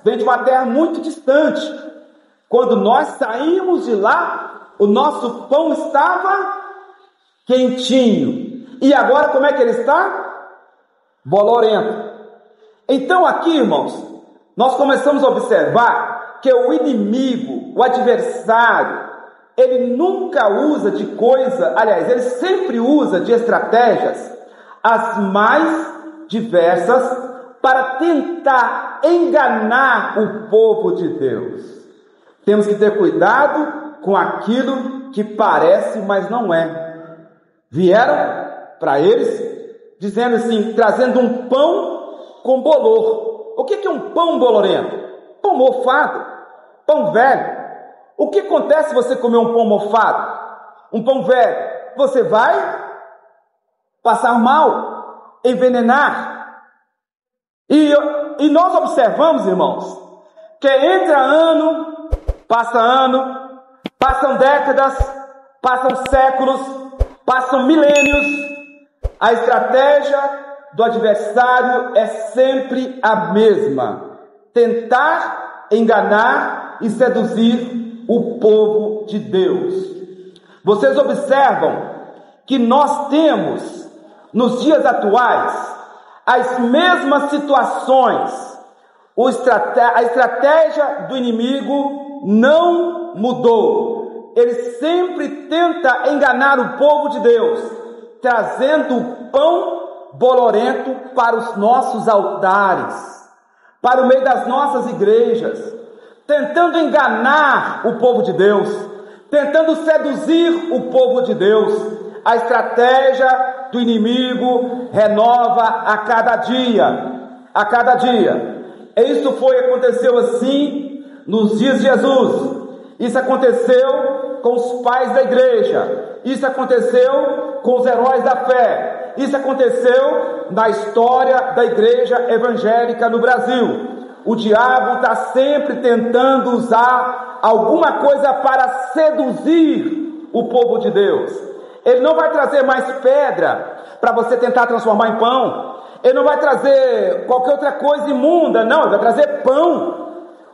Vem de uma terra muito distante. Quando nós saímos de lá, o nosso pão estava quentinho. E agora como é que ele está? Bolorento. Então aqui, irmãos, nós começamos a observar que o inimigo, o adversário, ele nunca usa de coisa, aliás, ele sempre usa de estratégias as mais diversas para tentar enganar o povo de Deus. Temos que ter cuidado com aquilo que parece, mas não é. Vieram para eles dizendo assim, trazendo um pão com bolor. O que é um pão bolorento? Pão mofado, pão velho. O que acontece se você comer um pão mofado? Um pão velho? Você vai passar mal, envenenar. E nós observamos, irmãos, que entra ano, passam décadas, passam séculos, passam milênios. A estratégia do adversário é sempre a mesma: tentar enganar e seduzir o povo de Deus. Vocês observam que nós temos, nos dias atuais, as mesmas situações. A estratégia do inimigo não mudou. Ele sempre tenta enganar o povo de Deus, trazendo o pão bolorento para os nossos altares, para o meio das nossas igrejas, tentando enganar o povo de Deus, tentando seduzir o povo de Deus. A estratégia do inimigo renova a cada dia. E isso aconteceu assim nos dias de Jesus. Isso aconteceu com os pais da igreja. Isso aconteceu com os heróis da fé. Isso aconteceu na história da igreja evangélica no Brasil. O diabo está sempre tentando usar alguma coisa para seduzir o povo de Deus. Ele não vai trazer mais pedra para você tentar transformar em pão. Ele não vai trazer qualquer outra coisa imunda, não. Ele vai trazer pão.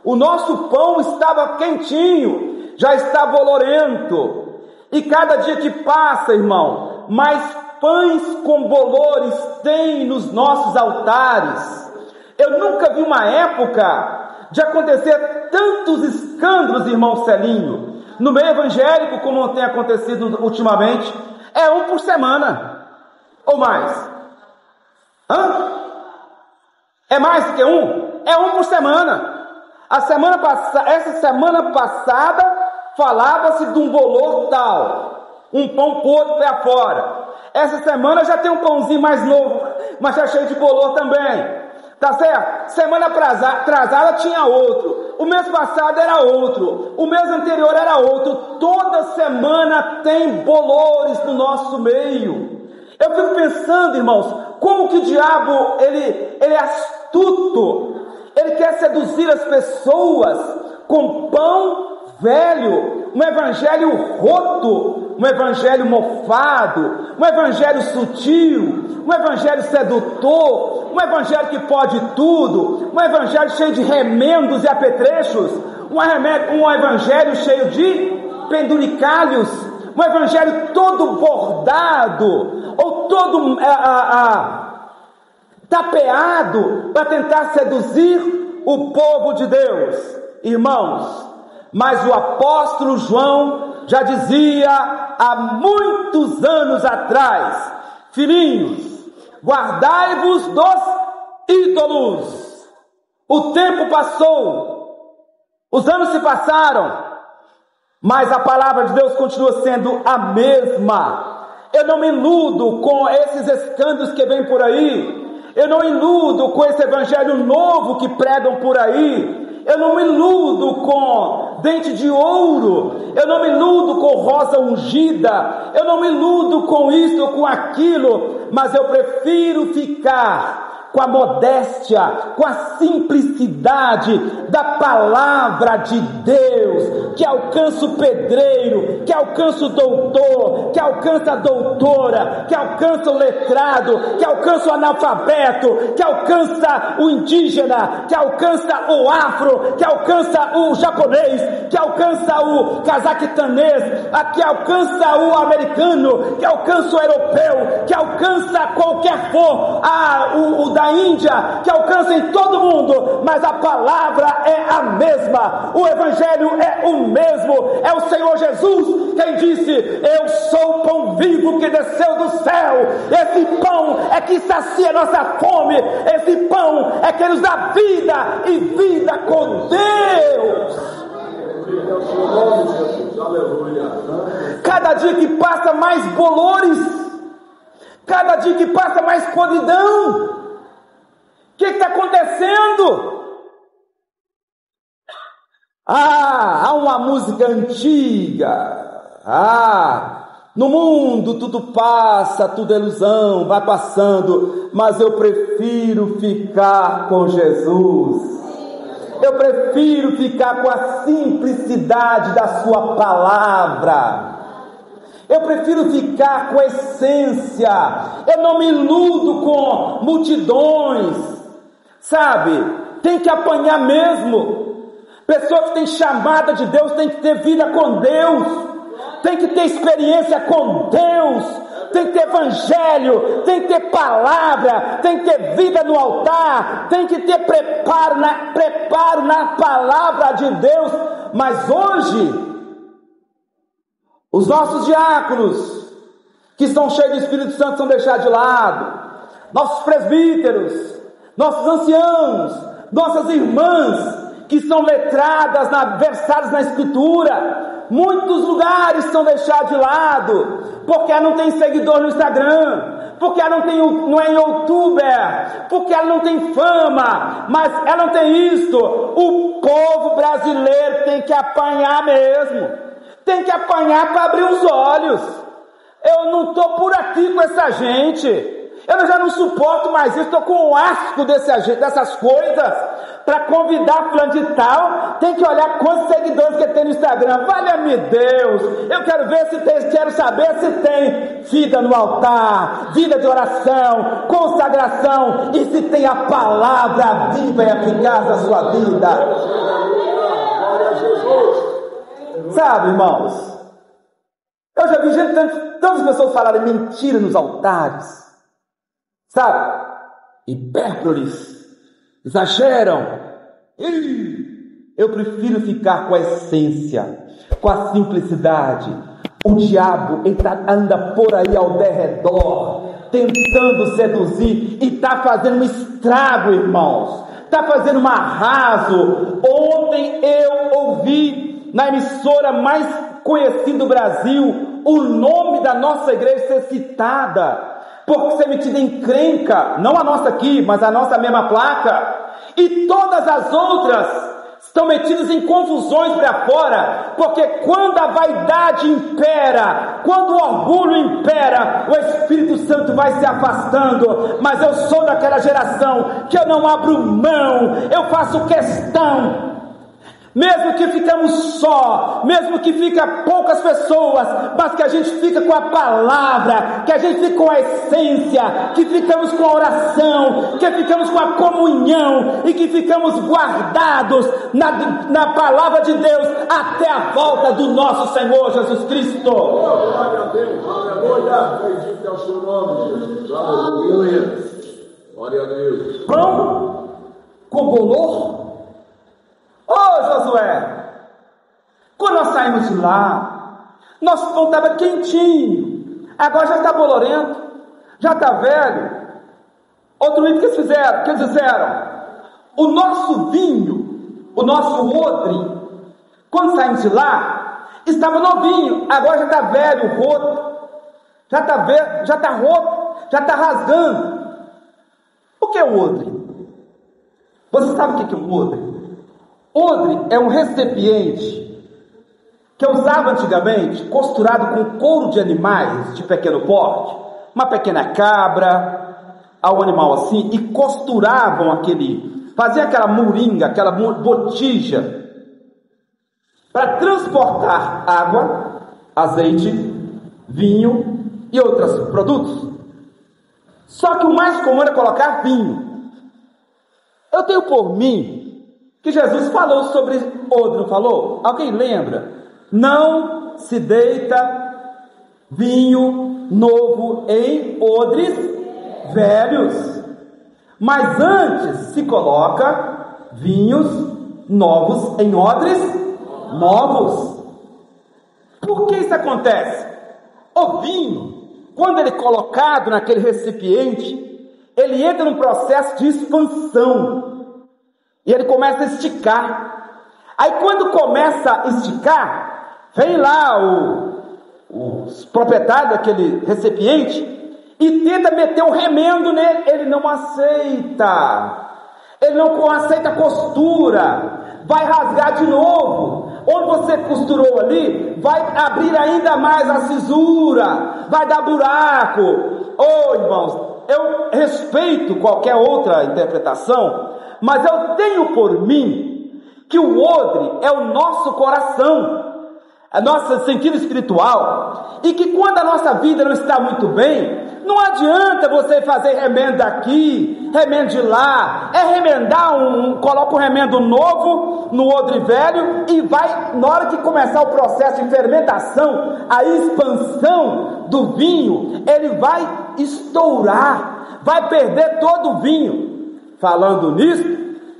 O nosso pão estava quentinho, já está bolorento. E cada dia que passa, irmão, mais pães com bolores tem nos nossos altares. Eu nunca vi uma época de acontecer tantos escândalos, irmão Celinho, no meio evangélico, como tem acontecido ultimamente. É um por semana, ou mais. É mais do que um? É um por semana. Essa semana passada falava-se de um bolor tal, um pão podre para fora. Essa semana já tem um pãozinho mais novo, mas já cheio de bolor também. Tá certo? Semana atrasada tinha outro. O mês passado era outro. O mês anterior era outro. Toda semana tem bolores no nosso meio. Eu fico pensando, irmãos, como que o diabo, ele é astuto. Ele quer seduzir as pessoas com pão velho, um evangelho roto, um evangelho mofado, um evangelho sutil, um evangelho sedutor, um evangelho que pode tudo, um evangelho cheio de remendos e apetrechos, um evangelho cheio de penduricalhos, um evangelho todo bordado, ou todo tapeado para tentar seduzir o povo de Deus. Irmãos, mas o apóstolo João já dizia há muitos anos atrás: filhinhos, guardai-vos dos ídolos. O tempo passou, os anos se passaram, mas a palavra de Deus continua sendo a mesma. Eu não me iludo com esses escândalos que vêm por aí. Eu não iludo com esse evangelho novo que pregam por aí. Eu não me iludo com dente de ouro. Eu não me iludo com rosa ungida. Eu não me iludo com isso ou com aquilo. Mas eu prefiro ficar com a modéstia, com a simplicidade da palavra de Deus, que alcança o pedreiro, que alcança o doutor, que alcança a doutora, que alcança o letrado, que alcança o analfabeto, que alcança o indígena, que alcança o afro, que alcança o japonês, que alcança o cazaquistanês, que alcança o americano, que alcança o europeu, que alcança qualquer for, o da Índia, que alcança em todo mundo, mas a palavra é a mesma, o evangelho é o mesmo, é o Senhor Jesus quem disse: eu sou o pão vivo que desceu do céu. Esse pão é que sacia nossa fome, esse pão é que nos dá vida e vida com Deus. Cada dia que passa, mais dolores, cada dia que passa, mais podridão. O que está acontecendo? Há uma música antiga. No mundo tudo passa, tudo é ilusão, vai passando, mas eu prefiro ficar com Jesus. Eu prefiro ficar com a simplicidade da sua palavra. Eu prefiro ficar com a essência. Eu não me iludo com multidões, sabe? Tem que apanhar mesmo. Pessoa que tem chamada de Deus tem que ter vida com Deus, tem que ter experiência com Deus, tem que ter evangelho, tem que ter palavra, tem que ter vida no altar, tem que ter preparo na palavra de Deus. Mas hoje, os nossos diáconos, que estão cheios do Espírito Santo, são deixados de lado. Nossos presbíteros, nossos anciãos, nossas irmãs, que são letradas, versadas na Escritura, muitos lugares são deixados de lado, porque não tem seguidor no Instagram, porque ela não é youtuber, porque ela não tem fama, mas ela não tem isto. O povo brasileiro tem que apanhar mesmo, tem que apanhar para abrir os olhos. Eu não estou por aqui com essa gente, eu já não suporto mais isso, estou com um asco dessas coisas. Para convidar fulano de tal, tem que olhar quantos seguidores que tem no Instagram. Valha-me Deus, eu quero saber se tem vida no altar, vida de oração, consagração, e se tem a palavra viva e eficaz na sua vida. Sabe, irmãos, eu já vi tantas pessoas falarem mentira nos altares, sabe, hipérboles, exageram. Eu prefiro ficar com a essência, com a simplicidade. O diabo anda por aí ao derredor, tentando seduzir, e está fazendo um estrago, irmãos, está fazendo um arraso. Ontem eu ouvi na emissora mais conhecida do Brasil o nome da nossa igreja ser citada, porque ser metida em encrenca, não a nossa aqui, mas a nossa mesma placa, e todas as outras estão metidas em confusões para fora, porque quando a vaidade impera, quando o orgulho impera, o Espírito Santo vai se afastando. Mas eu sou daquela geração que eu não abro mão, eu faço questão, mesmo que ficamos só, mesmo que fica poucas pessoas, mas que a gente fica com a palavra, que a gente fica com a essência, que ficamos com a oração, que ficamos com a comunhão, e que ficamos guardados na palavra de Deus até a volta do nosso Senhor Jesus Cristo. Glória a Deus, aleluia, bendito é o seu nome, Jesus, aleluia, glória a Deus. Pão com bolor. Josué, quando nós saímos de lá, nosso pão estava quentinho, agora já está bolorento, já está velho. Outro item que eles fizeram, o nosso vinho, o nosso odre, quando saímos de lá, estava novinho, agora já está velho, roto, já está velho, já está roto, já está rasgando. O que é o odre? Você sabe o que é o odre? Odre é um recipiente que eu usava antigamente, costurado com couro de animais de pequeno porte, uma pequena cabra, ao animal assim e costuravam faziam aquela moringa, aquela botija, para transportar água, azeite, vinho e outros produtos. Só que o mais comum era colocar vinho. Eu tenho por mim que Jesus falou sobre odre, não falou? Alguém lembra? Não se deita vinho novo em odres velhos, mas antes se coloca vinhos novos em odres novos. Por que isso acontece? O vinho, quando ele é colocado naquele recipiente, ele entra num processo de expansão e ele começa a esticar. Aí quando começa a esticar, vem lá os proprietários daquele recipiente e tenta meter um remendo nele. Ele não aceita, ele não aceita a costura, vai rasgar de novo. Onde você costurou ali, vai abrir ainda mais a cisura, vai dar buraco. Irmãos, eu respeito qualquer outra interpretação, mas eu tenho por mim que o odre é o nosso coração, o nosso sentido espiritual, e que quando a nossa vida não está muito bem, não adianta você fazer remendo aqui, remendo de lá, coloca um remendo novo no odre velho e vai, na hora que começar o processo de fermentação, a expansão do vinho, ele vai estourar, vai perder todo o vinho. Falando nisso,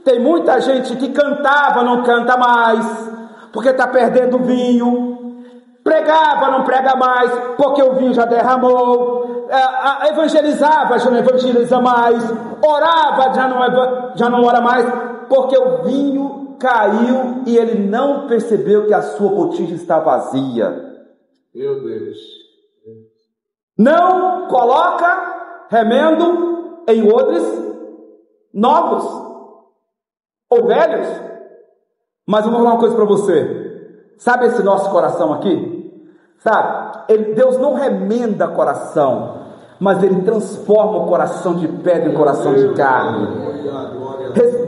tem muita gente que cantava, não canta mais, porque está perdendo o vinho, pregava, não prega mais, porque o vinho já derramou, evangelizava, já não evangeliza mais, orava, já não ora mais, porque o vinho caiu e ele não percebeu que a sua botija está vazia. Meu Deus. Não coloca remendo em odres novos ou velhos. Mas eu vou falar uma coisa para você. Sabe esse nosso coração aqui? Sabe? Deus não remenda coração, mas Ele transforma o coração de pedra em coração de carne.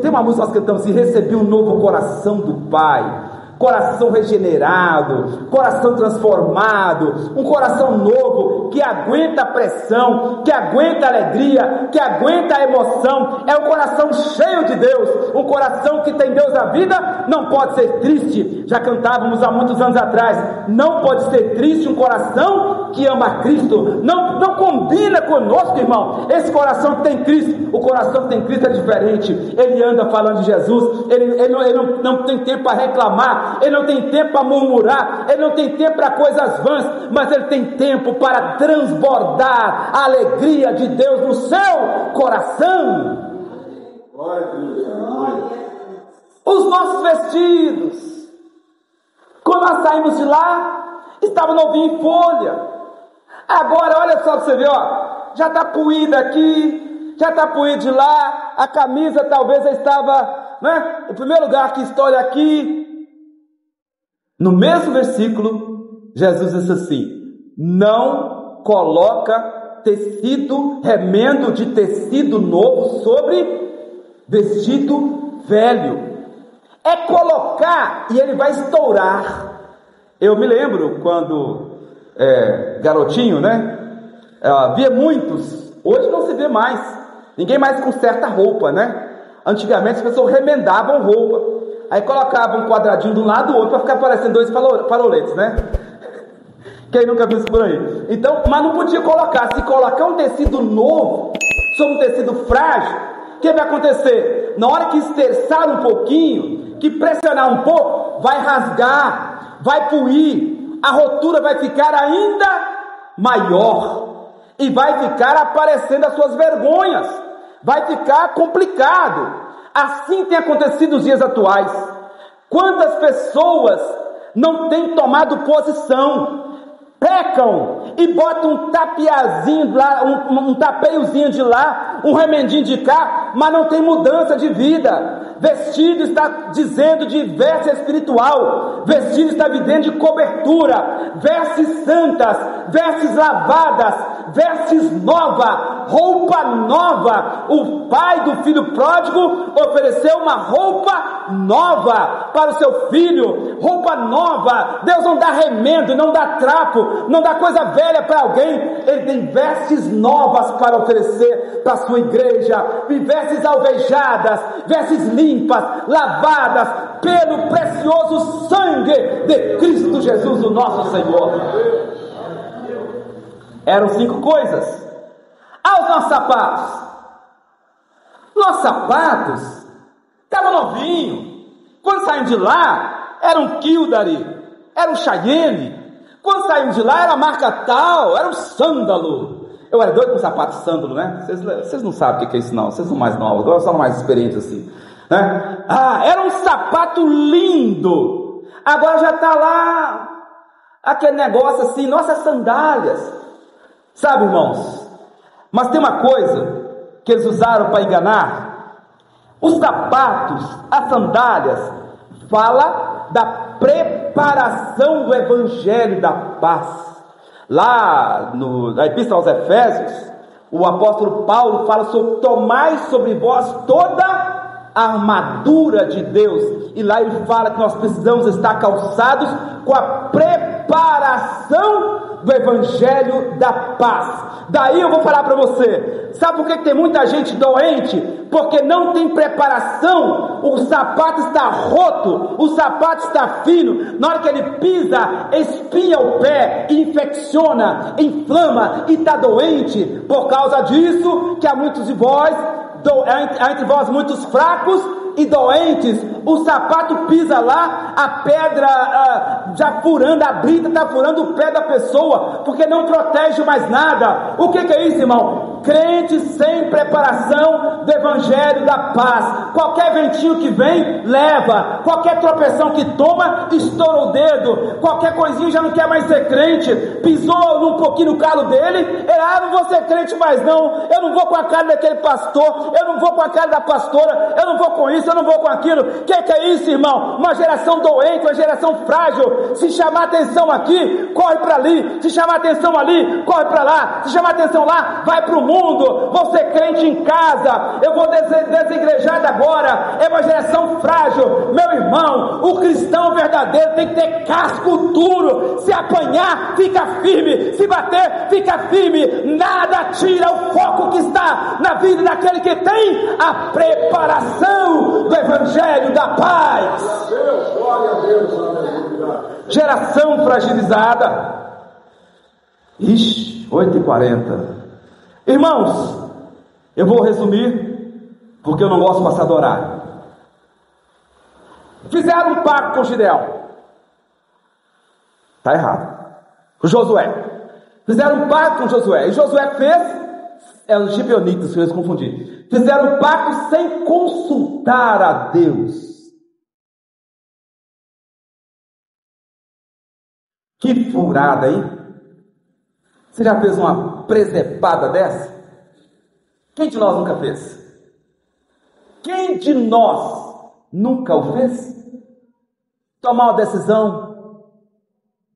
Tem uma música que nós cantamos assim: recebi um novo coração do Pai. Coração regenerado, coração transformado, um coração novo, que aguenta a pressão, que aguenta a alegria, que aguenta a emoção. É um coração cheio de Deus, um coração que tem Deus na vida. Não pode ser triste. Já cantávamos há muitos anos atrás: não pode ser triste um coração que ama Cristo. Não combina conosco, irmão. Esse coração que tem Cristo, o coração que tem Cristo é diferente. Ele anda falando de Jesus, ele não tem tempo para reclamar, ele não tem tempo para murmurar, ele não tem tempo para coisas vãs, mas ele tem tempo para transbordar a alegria de Deus no seu coração. Os nossos vestidos, quando nós saímos de lá, estavam novinhos em folha. Agora olha só para você ver, já está puída aqui, já está puída de lá, a camisa talvez estava, né, em primeiro lugar que história aqui. No mesmo versículo, Jesus disse assim: não coloca remendo de tecido novo sobre vestido velho. É colocar e ele vai estourar. Eu me lembro quando garotinho, né? Havia muitos, hoje não se vê mais, ninguém mais conserta roupa, né? Antigamente as pessoas remendavam roupa, aí colocavam um quadradinho de um lado do outro para ficar parecendo dois faroletes, né? Quem nunca viu isso por aí? Então, mas não podia colocar. Se colocar um tecido novo sobre um tecido frágil, o que vai acontecer? Na hora que esterçar um pouquinho, que pressionar um pouco, vai rasgar, vai puir, a rotura vai ficar ainda maior e vai ficar aparecendo as suas vergonhas, vai ficar complicado. Assim tem acontecido nos dias atuais. Quantas pessoas não têm tomado posição, pecam e botam um tapeazinho lá, um tapeiozinho de lá, um remendinho de cá, mas não tem mudança de vida. Vestido está dizendo de veste espiritual, vestido está dizendo de cobertura, vestes santas, vestes lavadas, vestes nova, roupa nova. O pai do filho pródigo ofereceu uma roupa nova para o seu filho, roupa nova. Deus não dá remendo, não dá trapo, não dá coisa velha para alguém. Ele tem vestes novas para oferecer para a sua igreja, e vestes alvejadas, vestes limpas, lavadas pelo precioso sangue de Cristo Jesus, o nosso Senhor. Eram 5 coisas. Aos nossos sapatos. Nossos sapatos estavam novinhos. Quando saímos de lá, era um Kildare, era um Cheyenne. Quando saímos de lá, era a marca tal, era um sândalo. Eu era doido com sapato sândalo, né? Vocês não sabem o que é isso não, vocês são mais novos, agora são mais experientes assim, né? Era um sapato lindo. Agora já está lá aquele negócio assim, nossas sandálias. Sabe, irmãos? Mas tem uma coisa que eles usaram para enganar. Os sapatos, as sandálias, fala da preparação do evangelho da paz. Lá na Epístola aos Efésios, o apóstolo Paulo fala sobre tomai sobre vós toda a armadura de Deus, e lá ele fala que nós precisamos estar calçados com a preparação do evangelho da paz. Daí eu vou falar para você, sabe por que tem muita gente doente? Porque não tem preparação. O sapato está roto, o sapato está fino, na hora que ele pisa, espinha o pé, infecciona, inflama e está doente. Por causa disso que há muitos de vós, há entre vós muitos fracos e doentes. O sapato pisa lá, a pedra já furando, a brita está furando o pé da pessoa, porque não protege mais nada. O que é isso, irmão? Crente sem preparação do evangelho da paz. Qualquer ventinho que vem, leva. Qualquer tropeção que toma, estoura o dedo. Qualquer coisinha já não quer mais ser crente. Pisou um pouquinho no calo dele, ele, não vou ser crente mais não, eu não vou com a cara daquele pastor, eu não vou com a cara da pastora, eu não vou com isso, eu não vou com aquilo. O que é isso, irmão? Uma geração doente, uma geração frágil. Se chamar atenção aqui, corre para ali. Se chamar atenção ali, corre para lá. Se chamar atenção lá, vai para o mundo. Vou ser crente em casa, eu vou desigrejado agora. É uma geração frágil. Meu irmão, o cristão verdadeiro tem que ter casco duro. Se apanhar, fica firme. Se bater, fica firme. Nada tira o foco que está na vida daquele que tem a preparação do evangelho da paz. Geração fragilizada. Ixi, 8h40. Irmãos, eu vou resumir, porque eu não gosto de passar do horário. Fizeram um pacto com Gideão. Está errado. Com Josué. Fizeram um pacto com Josué. E Josué fez. Os gibeonitas, que eles confundiram. Fizeram um pacto sem consultar a Deus. Que furada, hein? Você já fez uma presepada dessa? Quem de nós nunca fez? Quem de nós nunca o fez? Tomar uma decisão.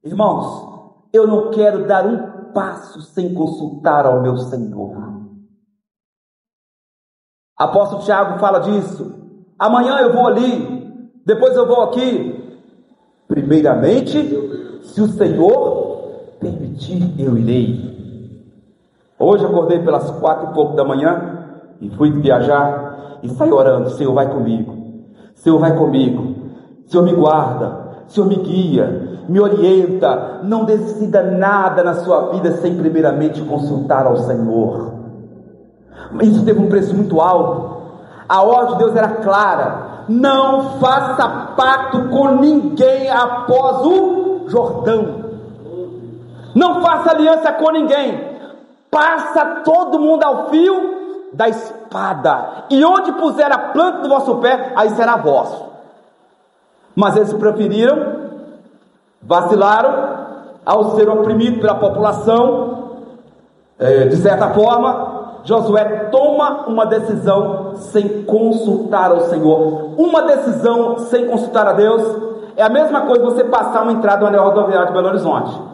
Irmãos, eu não quero dar um passo sem consultar ao meu Senhor. Apóstolo Tiago fala disso. Amanhã eu vou ali, depois eu vou aqui. Primeiramente, se o Senhor permitir, eu irei. Hoje acordei pelas 4h pouco da manhã e fui viajar e saí orando: Senhor, vai comigo. Senhor, vai comigo. Senhor, me guarda. Senhor, me guia, me orienta. Não decida nada na sua vida sem primeiramente consultar ao Senhor. Isso teve um preço muito alto. A ordem de Deus era clara: não faça pacto com ninguém após o Jordão. Não faça aliança com ninguém. Passa todo mundo ao fio da espada, e onde puser a planta do vosso pé, aí será vosso. Mas eles preferiram, vacilaram, ao ser oprimido pela população. De certa forma, Josué toma uma decisão sem consultar ao Senhor. Uma decisão sem consultar a Deus é a mesma coisa que você passar uma entrada no anel rodoviário de Belo Horizonte.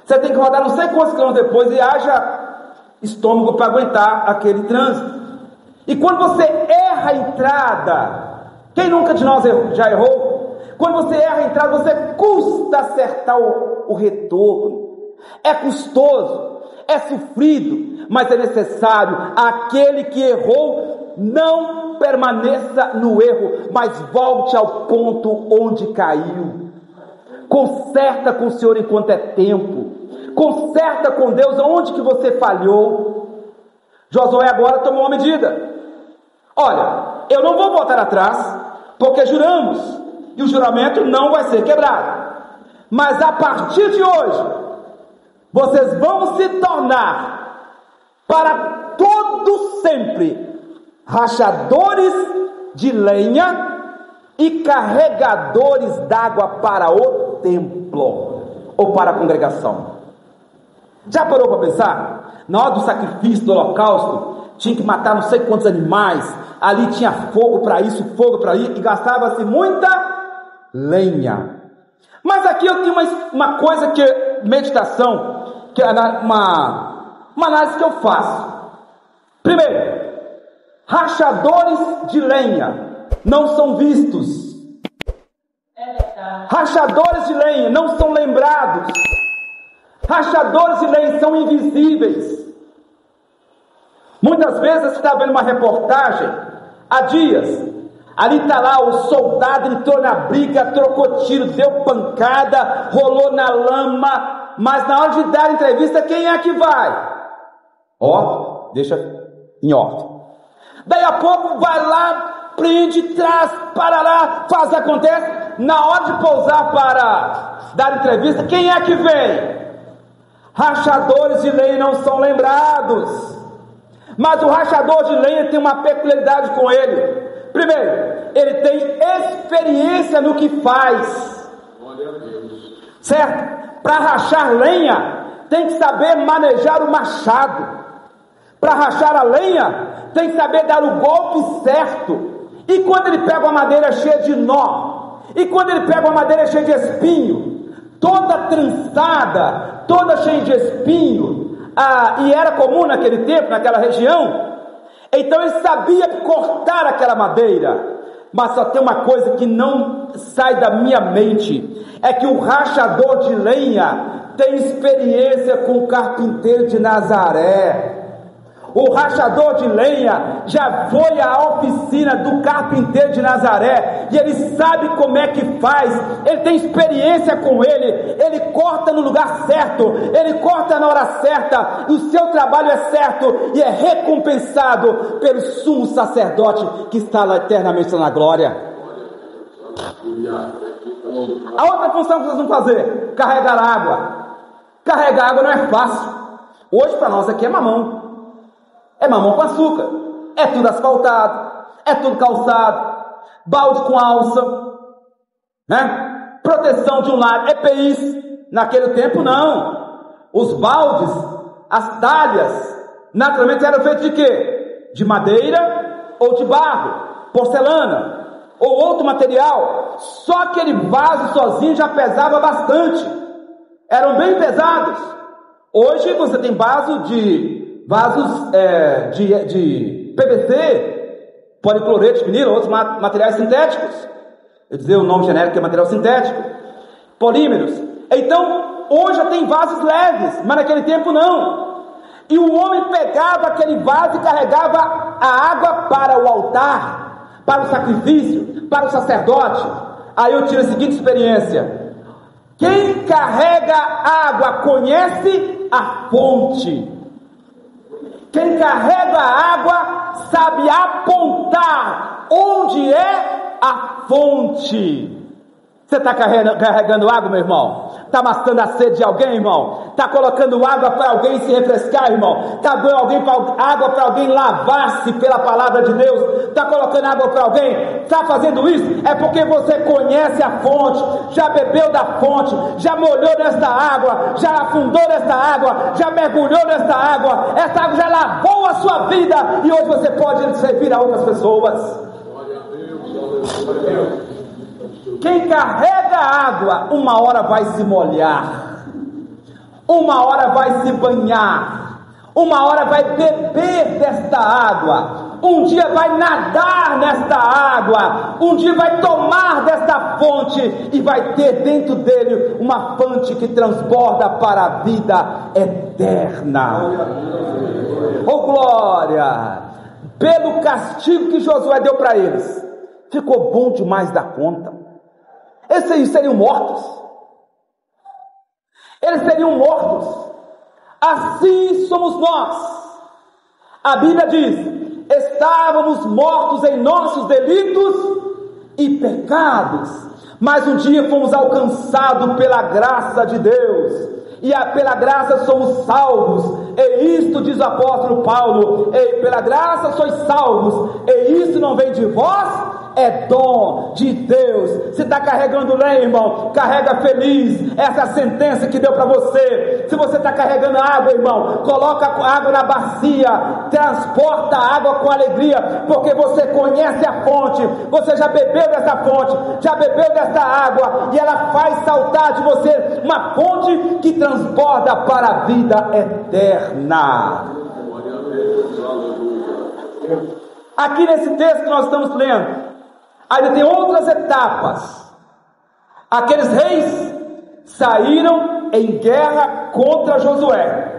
Você tem que rodar não sei quantos quilômetros depois e haja estômago para aguentar aquele trânsito. E quando você erra a entrada, quem nunca de nós já errou? Quando você erra a entrada, você custa acertar o retorno. É custoso, é sofrido, mas é necessário. Aquele que errou, não permaneça no erro, mas volte ao ponto onde caiu. Conserta com o Senhor enquanto é tempo. Conserta com Deus aonde que você falhou. Josué agora tomou uma medida. Olha, eu não vou voltar atrás, porque juramos, e o juramento não vai ser quebrado. Mas a partir de hoje, vocês vão se tornar, para todo sempre, rachadores de lenha e carregadores d'água para o templo, ou para a congregação. Já parou para pensar? Na hora do sacrifício, do holocausto, tinha que matar não sei quantos animais, ali tinha fogo para isso, fogo para ir, e gastava-se muita lenha. Mas aqui eu tenho uma coisa que meditação, que é uma análise que eu faço. Primeiro, rachadores de lenha não são vistos. Rachadores de lenha não são lembrados. Rachadores de lenha são invisíveis. Muitas vezes você está vendo uma reportagem há dias. Ali está lá o soldado, entrou na briga, trocou tiro, deu pancada, rolou na lama. Mas na hora de dar a entrevista, quem é que vai? Ó, deixa em ordem. Daí a pouco vai lá, prende, traz, para lá, faz, acontece. Na hora de pousar para dar entrevista, quem é que vem? Rachadores de lenha não são lembrados. Mas o rachador de lenha tem uma peculiaridade com ele. Primeiro, ele tem experiência no que faz. Certo? Para rachar lenha, tem que saber manejar o machado. Para rachar a lenha, tem que saber dar o golpe certo. E quando ele pega uma madeira cheia de nó, e quando ele pega uma madeira cheia de espinho, toda trançada, toda cheia de espinho, e era comum naquele tempo, naquela região, então ele sabia cortar aquela madeira. Mas só tem uma coisa que não sai da minha mente, é que o rachador de lenha tem experiência com o carpinteiro de Nazaré. O rachador de lenha já foi à oficina do carpinteiro de Nazaré, e ele sabe como é que faz, ele tem experiência com ele corta no lugar certo, ele corta na hora certa, o seu trabalho é certo, e é recompensado pelo sumo sacerdote, que está lá eternamente na glória. A outra função que vocês vão fazer, carregar água. Carregar água não é fácil. Hoje para nós aqui é mamão. É mamão com açúcar, é tudo asfaltado, é tudo calçado, balde com alça, né? Proteção de um lado, EPIs. Naquele tempo não. Os baldes, as talhas, naturalmente eram feitos de quê? De madeira ou de barro, porcelana ou outro material. Só aquele vaso sozinho já pesava bastante, eram bem pesados. Hoje você tem vasos de PVC, policlorete de vinilo, outros materiais sintéticos. Eu dizer o nome genérico que é material sintético, polímeros. Então, hoje já tem vasos leves, mas naquele tempo não. E o homem pegava aquele vaso e carregava a água para o altar, para o sacrifício, para o sacerdote. Aí eu tiro a seguinte experiência: quem carrega água conhece a fonte. Quem carrega a água sabe apontar onde é a fonte. Você está carregando água, meu irmão? Está matando a sede de alguém, irmão? Está colocando água para alguém se refrescar, irmão? Está dando água para alguém lavar-se pela palavra de Deus? Está colocando água para alguém? Está fazendo isso? É porque você conhece a fonte, já bebeu da fonte, já molhou nesta água, já afundou nesta água, já mergulhou nesta água. Essa água já lavou a sua vida e hoje você pode servir a outras pessoas. Glória a Deus, glória a Deus. Quem carrega água, uma hora vai se molhar. uma hora vai se banhar, uma hora vai beber desta água, um dia vai nadar nesta água, um dia vai tomar desta fonte e vai ter dentro dele uma fonte que transborda para a vida eterna. Oh glória! Pelo castigo que Josué deu para eles, ficou bom demais da conta. Eles seriam mortos. Eles seriam mortos. Assim somos nós. A Bíblia diz: estávamos mortos em nossos delitos e pecados, mas um dia fomos alcançados pela graça de Deus, e pela graça somos salvos. E isto diz o apóstolo Paulo: e pela graça sois salvos, e isso não vem de vós, é dom de Deus. Se está carregando lenha, irmão, carrega feliz essa sentença que deu para você. Se você está carregando água, irmão, coloca a água na bacia, transporta a água com alegria, porque você conhece a fonte, você já bebeu dessa fonte, já bebeu dessa água, e ela faz saltar de você uma fonte que transborda para a vida eterna. Aqui nesse texto que nós estamos lendo, ainda tem outras etapas. Aqueles reis saíram em guerra contra Josué.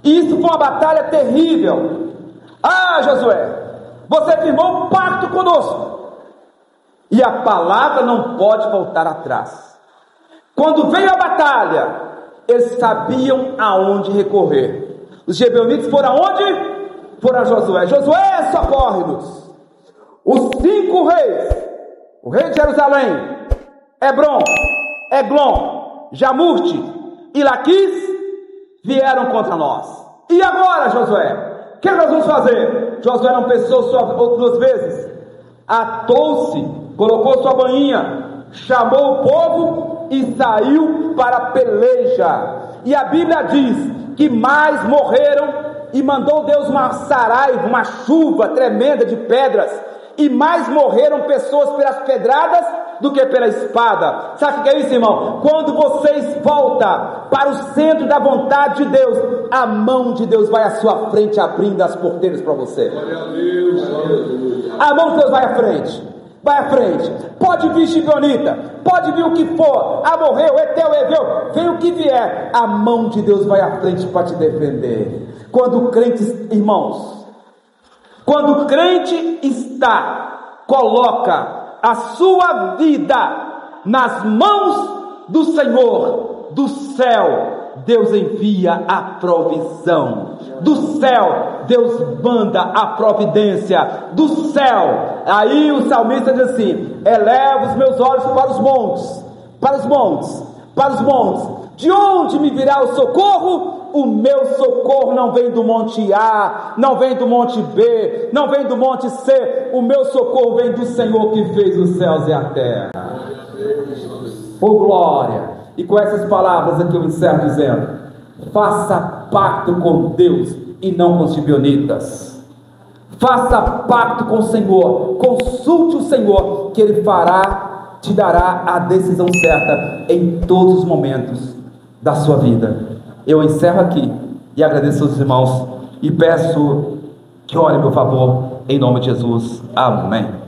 Isso foi uma batalha terrível. Ah, Josué, você firmou um pacto conosco, e a palavra não pode voltar atrás. Quando veio a batalha, eles sabiam aonde recorrer. Os gibeonitas foram aonde? Foram a Josué. Josué, socorre-nos. Os 5 reis, o rei de Jerusalém, Hebron, Eglon, Jamurte e Laquis, vieram contra nós. E agora, Josué, o que nós vamos fazer? Josué não pensou só 2 vezes. Atou-se, colocou sua bainha, chamou o povo e saiu para a peleja. E a Bíblia diz que mais morreram, e mandou Deus uma saraiva, uma chuva tremenda de pedras, e mais morreram pessoas pelas pedradas do que pela espada. Sabe o que é isso, irmão? Quando vocês voltam para o centro da vontade de Deus, a mão de Deus vai à sua frente, abrindo as porteiras para você. A mão de Deus vai à frente. Vai à frente. Pode vir gibeonita, pode vir o que for, amorreu, eteu, eveu, vem o que vier, a mão de Deus vai à frente para te defender. Quando o crente, irmãos, quando o crente coloca a sua vida nas mãos do Senhor, do céu Deus envia a provisão, do céu Deus manda a providência, do céu. Aí o salmista diz assim: eleva os meus olhos para os montes, para os montes, para os montes. De onde me virá o socorro? O meu socorro não vem do monte A, não vem do monte B, não vem do monte C. O meu socorro vem do Senhor que fez os céus e a terra. Oh glória! E com essas palavras aqui eu encerro dizendo: faça pacto com Deus e não com os gibeonitas. Faça pacto com o Senhor, consulte o Senhor, que Ele te dará a decisão certa em todos os momentos da sua vida. Eu encerro aqui e agradeço aos irmãos e peço que orem, por favor, em nome de Jesus. Amém.